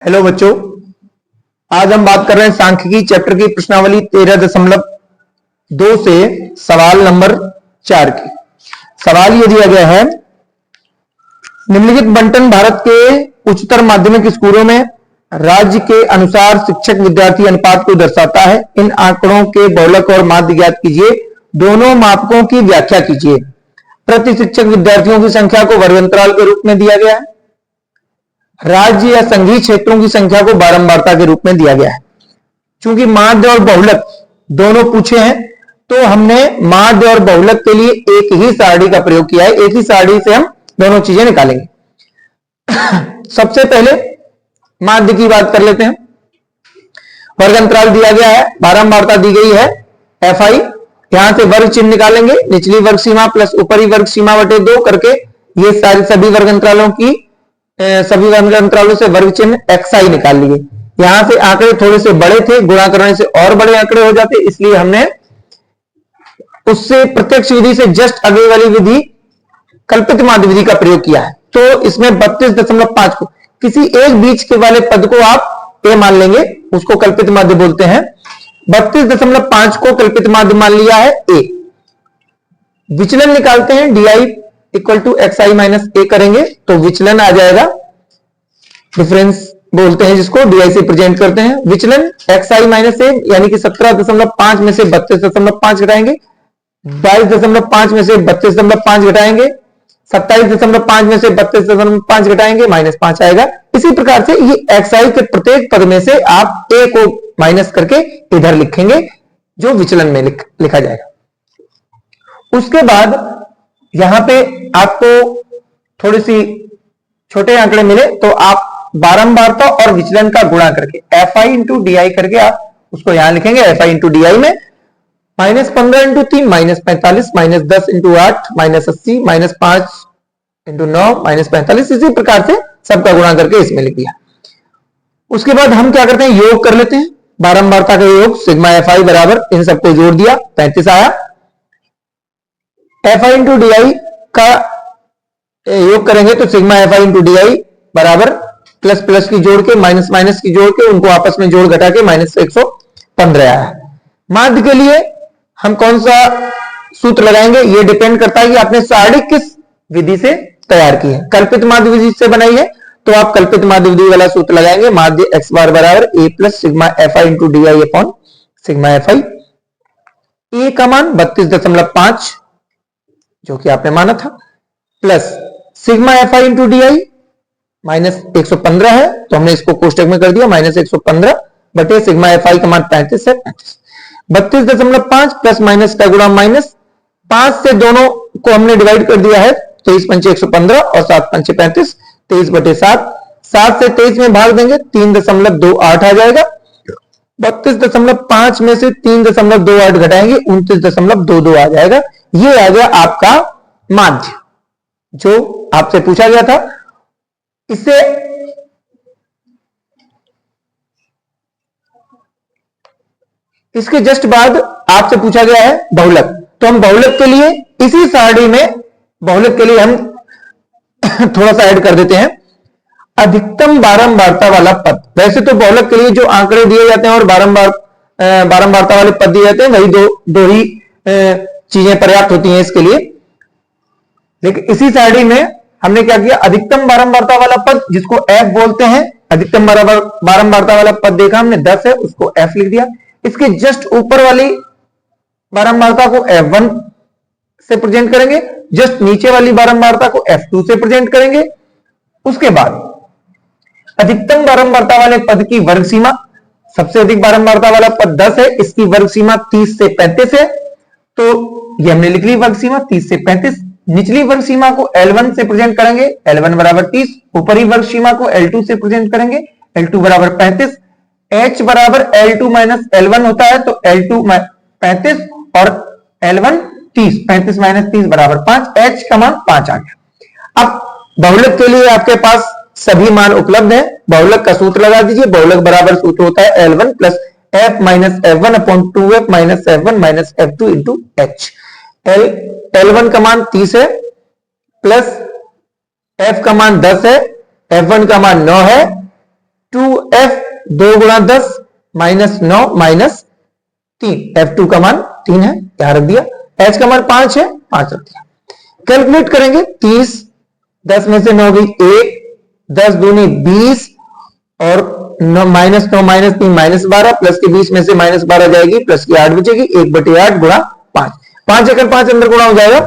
Hello बच्चों, आज हम बात कर रहे हैं सांख्यिकी चैप्टर की प्रश्नावली 13.2 से सवाल नंबर 4 की। सवाल ये दिया गया है, निम्नलिखित बंटन भारत के उच्चतर माध्यमिक स्कूलों में राज्य के अनुसार शिक्षक विद्यार्थी अनुपात को दर्शाता है। इन आंकड़ों के बहुलक और माध्य ज्ञात कीजिए। दोनों मापकों की व्याख्या कीजिए। प्रति शिक्षक विद्यार्थियों की संख्या को वर्गअंतराल के रूप में दिया गया है। राज्य या संघीय क्षेत्रों की संख्या को बारंबारता के रूप में दिया गया है। चूंकि माध्य और बहुलक दोनों पूछे हैं, तो हमने माध्य और बहुलक के लिए एक ही सारणी का प्रयोग किया है। एक ही सारणी से हम दोनों चीजें निकालेंगे। सबसे पहले माध्य की बात कर लेते हैं। वर्गअंतराल दिया गया है, बारंबारता दी गई है FI। यहां से वर्ग चिन्ह निकालेंगे, निचली वर्ग सीमा प्लस ऊपरी वर्ग सीमा बटे 2 करके ये सभी वर्ग अंतरालों से वर्ग चिन्ह XI निकाल लिए। यहां से आंकड़े थोड़े से बड़े थे, गुणा करने से और बड़े आंकड़े हो जाते, इसलिए हमने उससे प्रत्यक्ष विधि से जस्ट आगे वाली विधि कल्पित माध्य विधि का प्रयोग किया है। तो इसमें 32.5 को किसी एक बीच के वाले पद को आप A मान लेंगे, उसको कल्पित माध्य बोलते हैं। 32.5 को कल्पित माध्य मान लिया है A। विचलन निकालते हैं, DI equal to XI minus A करेंगे तो विचलन आ जाएगा, डिफरेंस बोलते हैं जिसको, DI से प्रेजेंट करते हैं। विचलन XI माइनस A यानी कि 17.5 में से 32.5 घटाएंगे, 22.5 में से 32.5 घटाएंगे, 27.5 में से 32.5 घटाएंगे, -5 आएगा। इसी प्रकार से ये XI के प्रत्येक पद में से आप A को माइनस करके इधर लिखेंगे, जो विचलन में लिखा जाएगा। उसके बाद यहां पे आपको थोड़ी सी छोटे आंकड़े मिले तो आप बारंबारता और विचलन का गुणा करके FI इंटू DI करके आप उसको यहां लिखेंगे। FI इंटू DI में -15 इंटू 3 -45, -10 इंटू 8 -80, -5 इंटू 9 -45। इसी प्रकार से सबका गुणा करके इसमें लिख दिया। उसके बाद हम क्या करते हैं, योग कर लेते हैं। बारंबारता का योग सिग्मा FI बराबर, इन सबको जोड़ दिया, 35 आया। FI इंटू DI का योग करेंगे तो सिग्मा FI इंटू DI बराबर प्लस प्लस की जोड़ के माइनस माइनस की जोड़ के उनको आपस में जोड़ घटा के -115 आया। माध्य के लिए हम कौन सा सूत्र लगाएंगे, ये डिपेंड करता है कि आपने सारणी किस विधि से तैयार की है। कल्पित माध्य विधि से बनाई है तो आप कल्पित माध्य विधि वाला सूत्र लगाएंगे। माध्य x बार बराबर A plus sigma FI into DI upon sigma FI। A का मान 32.5 जो कि आपने माना था, plus sigma FI into DI -115 है तो हमने इसको कोष्टक में कर दिया, -115 बटे सिग्मा FI का मान 35 है। 32.5 प्लस माइनस का गुणा माइनस, 5 से दोनों को हमने डिवाइड कर दिया है, 23 पंचे 115 और 7 पंचे 35, 23 बटे 7। 7 से 23 में भाग देंगे 3.28 आ जाएगा। 32.5 में से 3.28 घटाएंगे 29.22 आ जाएगा। ये आ गया आपका माध्य जो आपसे पूछा गया था। इससे इसके जस्ट बाद आपसे पूछा गया है बहुलक, तो हम बहुलक के लिए इसी सारणी में बहुलक के लिए हम थोड़ा सा ऐड कर देते हैं, अधिकतम बारंबारता वाला पद। वैसे तो बहुलक के लिए जो आंकड़े दिए जाते हैं और बारंबारता वाले पद दिए जाते हैं, वही दो ही चीजें पर्याप्त होती हैं इसके लिए। लेकिन इसी सारणी में हमने क्या किया, अधिकतम बारंबारता वाला पद जिसको F बोलते हैं, अधिकतम बारंबारता वाला पद देखा हमने 10 है, उसको F लिख दिया। इसके जस्ट ऊपर वाली बारंबारता को F1 से प्रेजेंट करेंगे, जस्ट नीचे वाली बारंबारता को F2 से प्रेजेंट करेंगे। उसके बाद अधिकतम बारंबारता वाले पद की वर्ग सीमा, सबसे अधिक बारंबारता वाला पद 10 है, इसकी वर्ग सीमा 30 से 35 है, तो ये हमने लिख ली वर्ग सीमा 30 से 35। निचली वर्ग सीमा को L1 से प्रेजेंट करेंगे, L1 बराबर 30। ऊपरी वर्ग सीमा को L2 से प्रेजेंट करेंगे, L2 बराबर 35। H बराबर L2 माइनस L1 होता है, तो L2 35 और L1 30, 35 माइनस 30 बराबर 5। H का मान 5 आ गया। अब बहुलक के लिए आपके पास सभी मान उपलब्ध है। बहुलक का सूत्र लगा दीजिए। बहुलक बराबर सूत्र होता है L1 plus F minus F1 upon 2F minus F1 minus F2 into H। L1 का मान 30 है, प्लस F का मान 10 है, F1 का मान 9 है, 2f 2 गुणा 10 माइनस 9 माइनस 3, f2 का मान 3 है, यहां रख दिया। h का मान 5 है, 5 रख दिया। कैलकुलेट करेंगे 30, 10 में से 9 गई 1, 10 दूनी 20 और माइनस 9 माइनस 3 माइनस 12, प्लस के 20 में से माइनस 12 जाएगी, प्लस की 8 बचेगी, 1/8 गुणा 5, 5 एकड़ 5 अंदर गुणा हो जाएगा,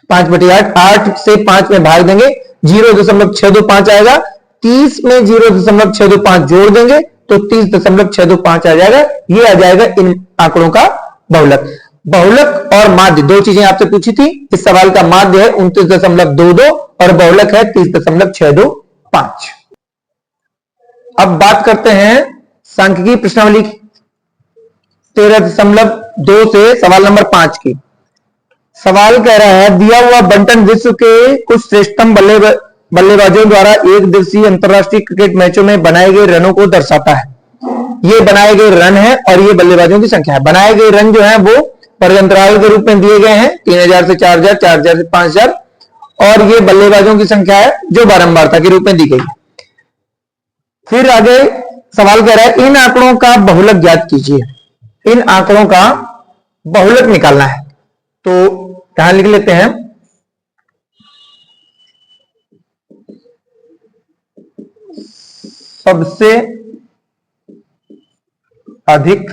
5/8, 8 से 5 में भाग देंगे 0.625 आएगा, 30 में 0.625 जोड़ देंगे तो 30.625 आ जाएगा। ये आ जाएगा इन आंकड़ों का बहुलक। बहुलक और माध्य दो चीजें आपसे पूछी थी। इस सवाल का माध्य है 29.22 और बहुलक है 30.625। अब बात करते हैं सांख्यिकी प्रश्नावली 13.2 से सवाल नंबर 5 की। सवाल कह रहा है दिया हुआ बंटन विश्व के कुछ श्रेष्ठतम बल्लेबाजों द्वारा एक दिवसीय अंतरराष्ट्रीय क्रिकेट मैचों में बनाए गए रनों को दर्शाता है। ये बनाए गए रन है और ये बल्लेबाजों की संख्या है। बनाए गए रन जो है वो वर्गअंतराल के रूप में दिए गए हैं, 3000 से 4000, 4000 से 5000, और ये बल्लेबाजों की संख्या है जो बारंबारता के रूप में दी गई। फिर आगे सवाल कह रहा है इन आंकड़ों का बहुलक ज्ञात कीजिए। इन आंकड़ों का बहुलक निकालना है, तो यहां लिख लेते हैं सबसे अधिक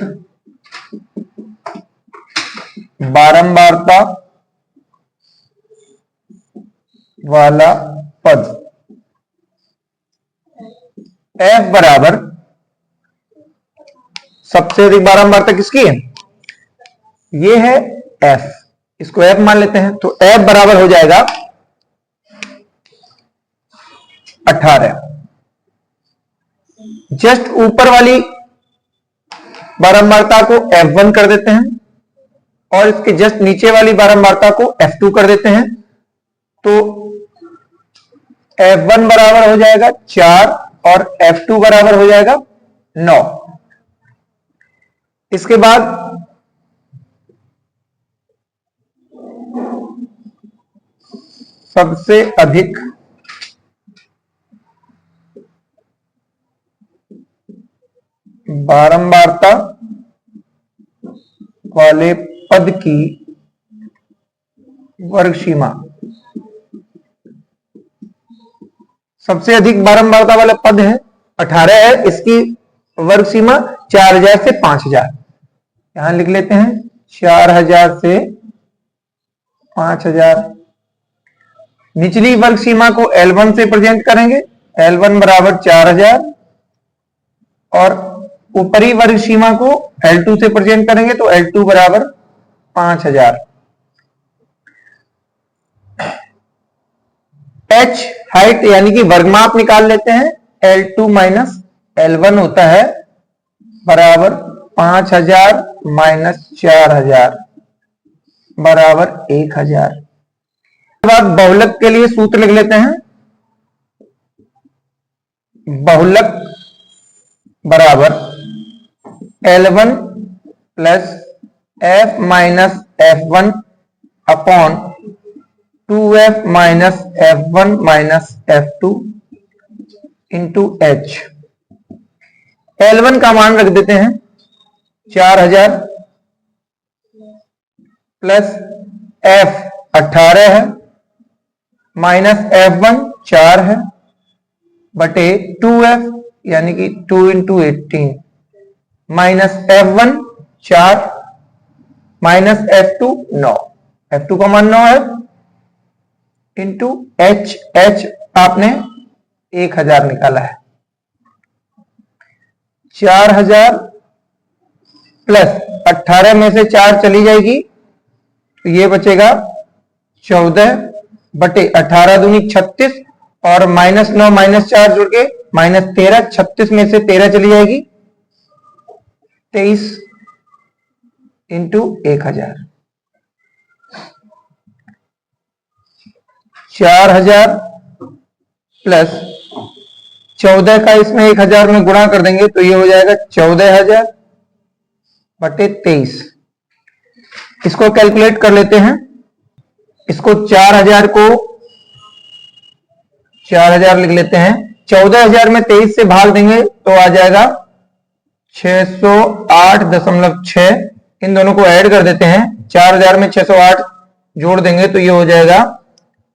बारंबारता वाला पद F बराबर सबसे अधिक बारंबारता किसकी है? ये है F, इसको F मान लेते हैं। तो F बराबर हो जाएगा 18। जस्ट ऊपर वाली बारंबारता को F1 कर देते हैं और इसके जस्ट नीचे वाली बारंबारता को F2 कर देते हैं। तो F1 बराबर हो जाएगा 4 और F2 बराबर हो जाएगा 9। इसके बाद सबसे अधिक बारंबारता वाले पद की वर्ग सीमा। सबसे अधिक बारंबारता वाला पद है 18 है, इसकी वर्ग सीमा 4000 से 5000। यहां लिख लेते हैं 4000 से 5000। निचली वर्ग सीमा को L1 से प्रेजेंट करेंगे, L1 बराबर 4000, और ऊपरी वर्ग सीमा को L2 से प्रेजेंट करेंगे तो L2 बराबर 5000। H हाइट यानी कि वर्गमाप निकाल लेते हैं, L2 माइनस L1 होता है बराबर 5000 माइनस 4000 बराबर 1000। बाद बहुलक के लिए सूत्र लिख लेते हैं। बहुलक बराबर L1 plus F minus F1 upon 2F minus F1 minus F2 into H। L1 का मान रख देते हैं 4000 प्लस F 18 है माइनस F1 4 है बटे 2F यानी कि 2 into 18 minus F1 4 minus F2 9। F2 का मान 9 है इंटू H आपने 1000 निकाला है। 4000 प्लस 18 में से 4 चली जाएगी तो ये बचेगा 14 बटे 18 दूनी 36 और माइनस 9 माइनस 4 जुड़ के माइनस 13। 36 में से 13 चली जाएगी 23 इंटू 1000। 4000 प्लस 14 का इसमें 1000 में गुणा कर देंगे तो ये हो जाएगा 14000 बटे 23। इसको कैलकुलेट कर लेते हैं। इसको 4000 को 4000 लिख लेते हैं 14,000 में 23 से भाग देंगे तो आ जाएगा 608.6। इन दोनों को ऐड कर देते हैं, 4,000 में 608 जोड़ देंगे तो ये हो जाएगा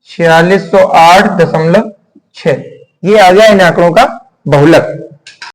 4608.6। ये आ गया इन आंकड़ों का बहुलक।